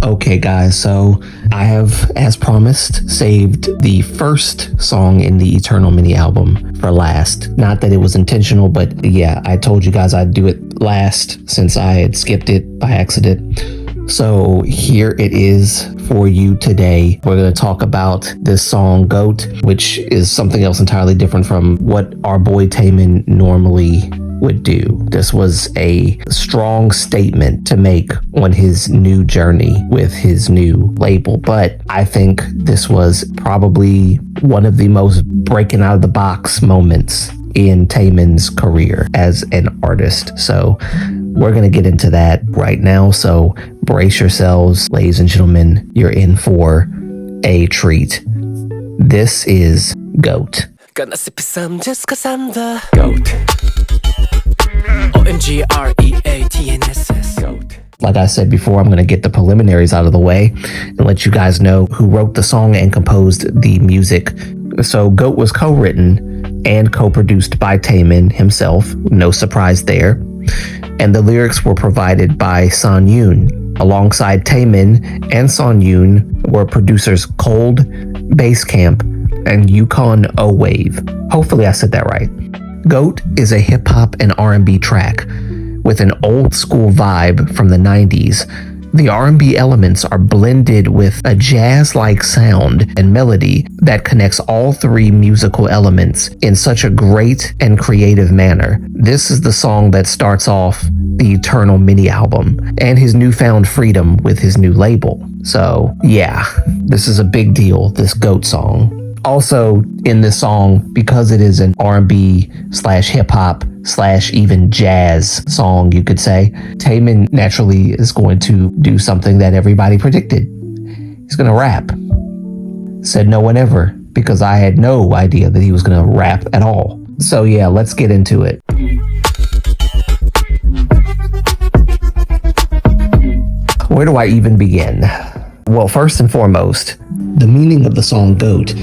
Okay, guys, so I have, as promised, saved the first song in the Eternal mini album for last. Not that it was intentional, but yeah, I told you guys I'd do it last since I had skipped it by accident. So here it is for you today. We're going to talk about this song, G.O.A.T, which is something else entirely different from what our boy Taemin normally would do. This was a strong statement to make on his new journey with his new label, but I think this was probably one of the most breaking out of the box moments in Taemin's career as an artist. So we're going to get into that right now. So brace yourselves, ladies and gentlemen. You're in for a treat. This is G.O.A.T. Like I said before, I'm going to get the preliminaries out of the way and let you guys know who wrote the song and composed the music. So G.O.A.T was co-written and co-produced by Taemin himself. No surprise there. And the lyrics were provided by Sunyoon. Alongside Taemin and Sunyoon were producers Cold, Basecamp, and Yukon O-Wave. Hopefully I said that right. G.O.A.T is a hip-hop and R&B track with an old-school vibe from the 90s. The R&B elements are blended with a jazz-like sound and melody that connects all three musical elements in such a great and creative manner. This is the song that starts off the Eternal mini album and his newfound freedom with his new label. So yeah, this is a big deal, this G.O.A.T song. Also in this song, because it is an R&B / hip hop / even jazz song, you could say, Taemin naturally is going to do something that everybody predicted. He's going to rap. Said no one ever, because I had no idea that he was going to rap at all. So yeah, let's get into it. Where do I even begin? Well, first and foremost, the meaning of the song G.O.A.T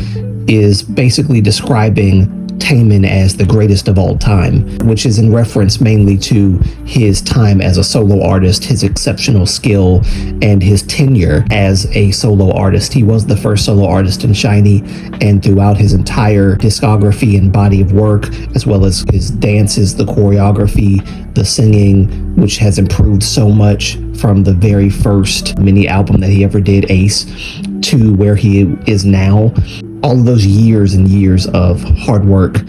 is basically describing Taemin as the greatest of all time, which is in reference mainly to his time as a solo artist, his exceptional skill, and his tenure as a solo artist. He was the first solo artist in SHINee, and throughout his entire discography and body of work, as well as his dances, the choreography, the singing, which has improved so much from the very first mini album that he ever did, Ace, to where he is now. All of those years and years of hard work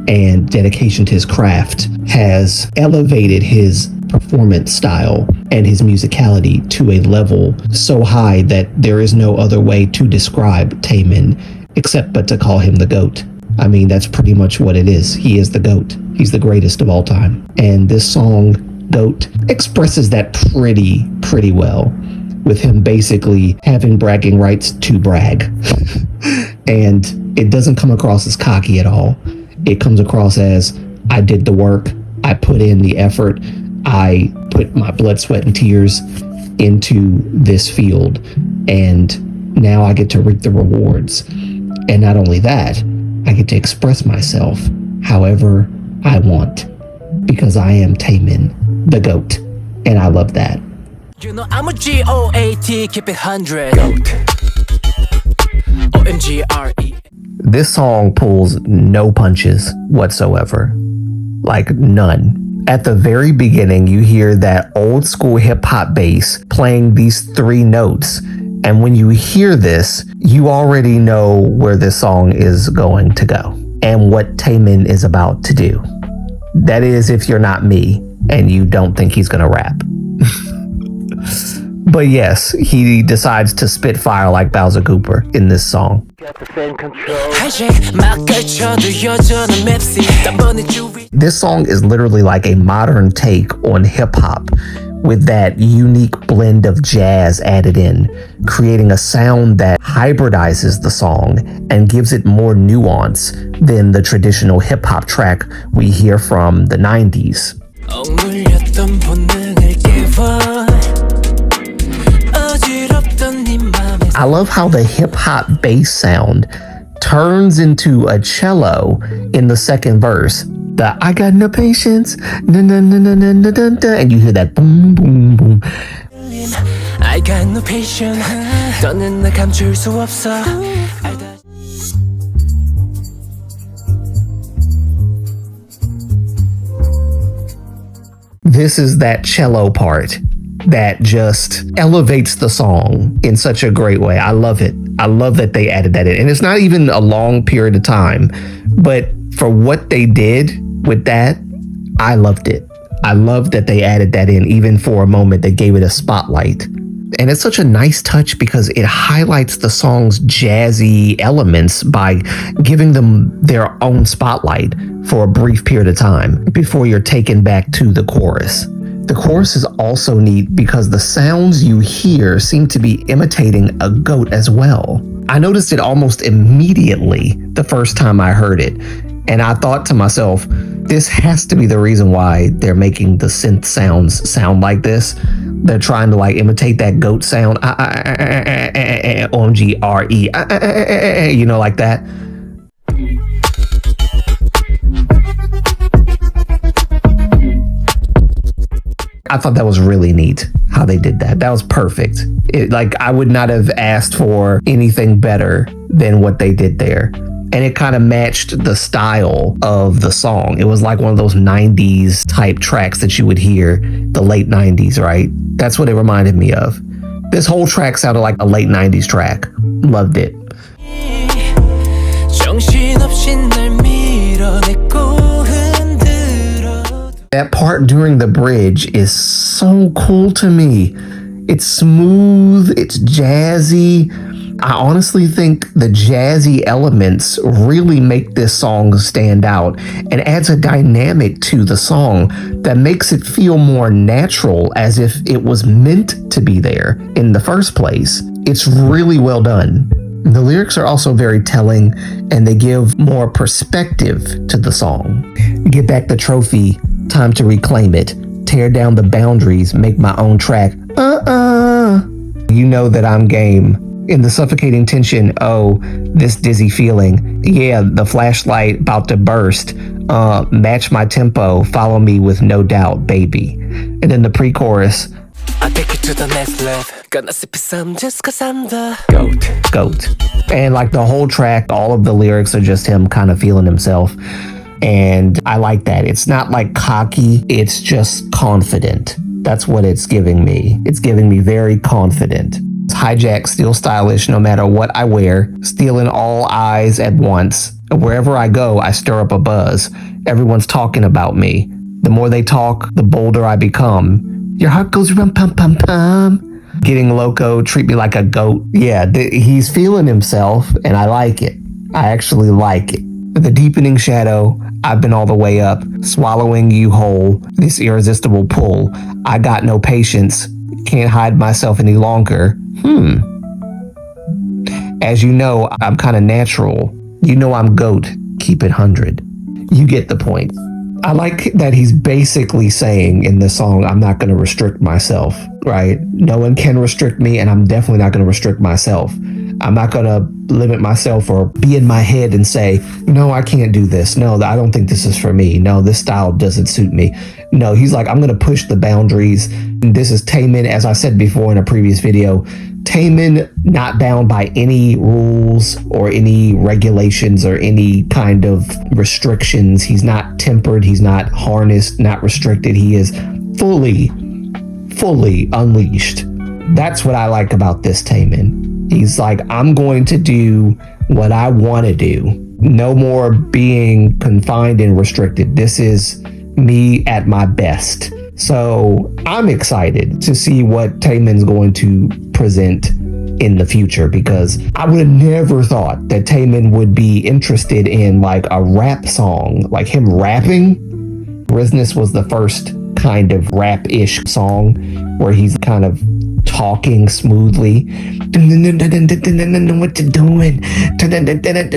and dedication to his craft has elevated his performance style and his musicality to a level so high that there is no other way to describe Taemin except but to call him the GOAT. I mean, that's pretty much what it is. He is the GOAT. He's the greatest of all time. And this song, G.O.A.T, expresses that pretty well, with him basically having bragging rights to brag. And it doesn't come across as cocky at all. It comes across as, I did the work, I put in the effort, I put my blood, sweat, and tears into this field, and now I get to reap the rewards. And not only that, I get to express myself however I want, because I am Taemin, the GOAT, and I love that. You know I'm a G.O.A.T, keep it 100. G.O.A.T. O-M-G-R-E. This song pulls no punches whatsoever. Like none. At the very beginning, you hear that old school hip hop bass playing these three notes. And when you hear this, you already know where this song is going to go and what Taemin is about to do. That is, if you're not me and you don't think he's gonna rap. But yes, he decides to spit fire like Bowser Cooper in this song. This song is literally like a modern take on hip hop, with that unique blend of jazz added in, creating a sound that hybridizes the song and gives it more nuance than the traditional hip hop track we hear from the 90s. I love how the hip-hop bass sound turns into a cello in the second verse. The I got no patience, and you hear that boom, boom, boom. I got no patience 너는 날 감출 수 없어 알다 This is that cello part that just elevates the song in such a great way. I love it. I love that they added that in. And it's not even a long period of time, but for what they did with that, I loved it. I loved that they added that in, even for a moment. They gave it a spotlight. And it's such a nice touch because it highlights the song's jazzy elements by giving them their own spotlight for a brief period of time before you're taken back to the chorus. The chorus is also neat because the sounds you hear seem to be imitating a goat as well. I noticed it almost immediately the first time I heard it, and I thought to myself, this has to be the reason why they're making the synth sounds sound like this. They're trying to like imitate that goat sound, OMGRE, you know, like that. I thought that was really neat how they did that. That was perfect. Like I would not have asked for anything better than what they did there. And it kind of matched the style of the song. It was like one of those 90s type tracks that you would hear, the late 90s, right? That's what it reminded me of. This whole track sounded like a late 90s track. Loved it. That part during the bridge is so cool to me. It's smooth, it's jazzy. I honestly think the jazzy elements really make this song stand out and adds a dynamic to the song that makes it feel more natural, as if it was meant to be there in the first place. It's really well done. The lyrics are also very telling, and they give more perspective to the song. Get back the trophy, time to reclaim it. Tear down the boundaries, make my own track. You know that I'm game. In the suffocating tension, oh, this dizzy feeling. Yeah, the flashlight about to burst. Match my tempo, follow me with no doubt, baby. And then the pre-chorus. I take it to the next level. Gonna sip some just cause I'm the GOAT. And like the whole track, all of the lyrics are just him kind of feeling himself. And I like that. It's not like cocky, it's just confident. That's what it's giving me. It's giving me very confident. It's hijack, still stylish no matter what I wear, stealing all eyes at once. Wherever I go, I stir up a buzz. Everyone's talking about me. The more they talk, the bolder I become. Your heart goes rum pum pum pum. Getting loco, treat me like a goat. Yeah, he's feeling himself, and I like it. I actually like it. The deepening shadow, I've been all the way up, swallowing you whole, this irresistible pull. I got no patience, can't hide myself any longer. As you know, I'm kind of natural. You know I'm GOAT, keep it 100. You get the point. I like that he's basically saying in this song, I'm not going to restrict myself, right? No one can restrict me, and I'm definitely not going to restrict myself. I'm not going to limit myself or be in my head and say, no, I can't do this. No, I don't think this is for me. No, this style doesn't suit me. No, he's like, I'm going to push the boundaries. And this is Taemin, as I said before in a previous video. Taemin not bound by any rules or any regulations or any kind of restrictions. He's not tempered. He's not harnessed, not restricted. He is fully unleashed. That's what I like about this Taemin. He's like, I'm going to do what I want to do. No more being confined and restricted. This is me at my best. So I'm excited to see what Taemin's going to present in the future, because I would have never thought that Taemin would be interested in like a rap song, like him rapping. Business was the first kind of rap-ish song where he's kind of talking smoothly. What you doing?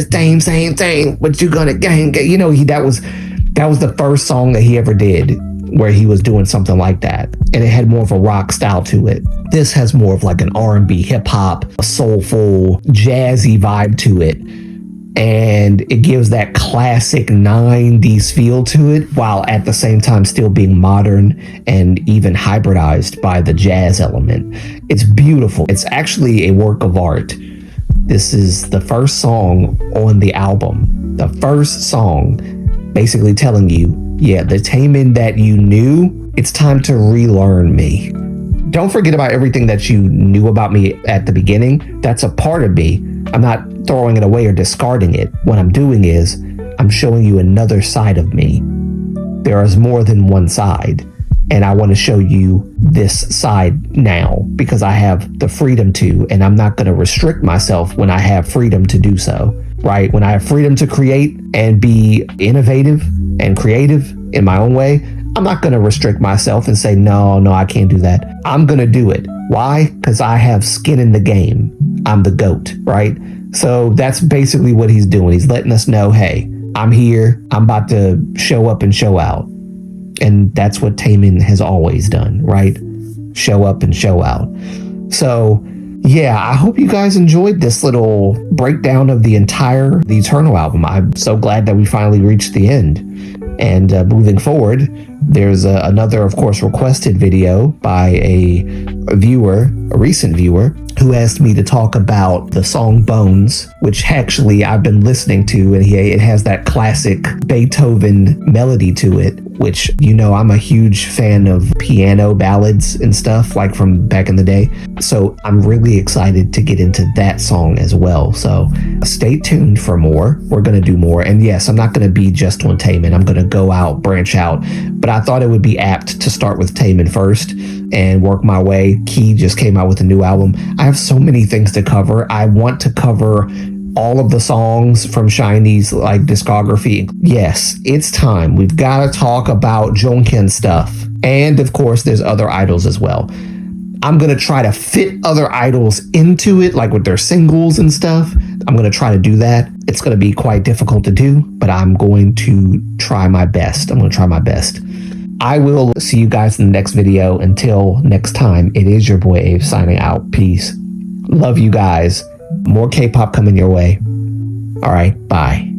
Same. What you gonna gang? You know, that was the first song that he ever did where he was doing something like that, and it had more of a rock style to it. This has more of like an R&B, hip hop, a soulful, jazzy vibe to it. and it gives that classic 90s feel to it, while at the same time still being modern and even hybridized by the jazz element. It's beautiful. It's actually a work of art. This is the first song on the album. The first song basically telling you, yeah, the Taemin that you knew, it's time to relearn me. Don't forget about everything that you knew about me at the beginning. That's a part of me. I'm not throwing it away or discarding it. What I'm doing is I'm showing you another side of me. There is more than one side, and I want to show you this side now because I have the freedom to, and I'm not going to restrict myself when I have freedom to do so, right? When I have freedom to create and be innovative and creative in my own way, I'm not going to restrict myself and say, no, I can't do that. I'm going to do it. Why? Because I have skin in the game. I'm the GOAT, right? So that's basically what he's doing. He's letting us know, hey, I'm here. I'm about to show up and show out. And that's what Taemin has always done, right? Show up and show out. So yeah, I hope you guys enjoyed this little breakdown of the Eternal album. I'm so glad that we finally reached the end. And moving forward, there's another, of course, requested video by a recent viewer, who asked me to talk about the song Bones, which actually I've been listening to, and it has that classic Beethoven melody to it, which, you know, I'm a huge fan of piano ballads and stuff like from back in the day. So I'm really excited to get into that song as well. So stay tuned for more. We're going to do more. And yes, I'm not going to be just on Taemin. I'm going to go out, branch out. But I thought it would be apt to start with Taemin first and work my way. Key just came out with a new album. I have so many things to cover. I want to cover all of the songs from SHINee's like discography. Yes, it's time. We've got to talk about Jonghyun stuff. And of course, there's other idols as well. I'm going to try to fit other idols into it, like with their singles and stuff. I'm going to try to do that. It's going to be quite difficult to do, but I'm going to try my best. I will see you guys in the next video. Until next time, it is your boy Abe signing out. Peace. Love you guys. More K-pop coming your way. All right, bye.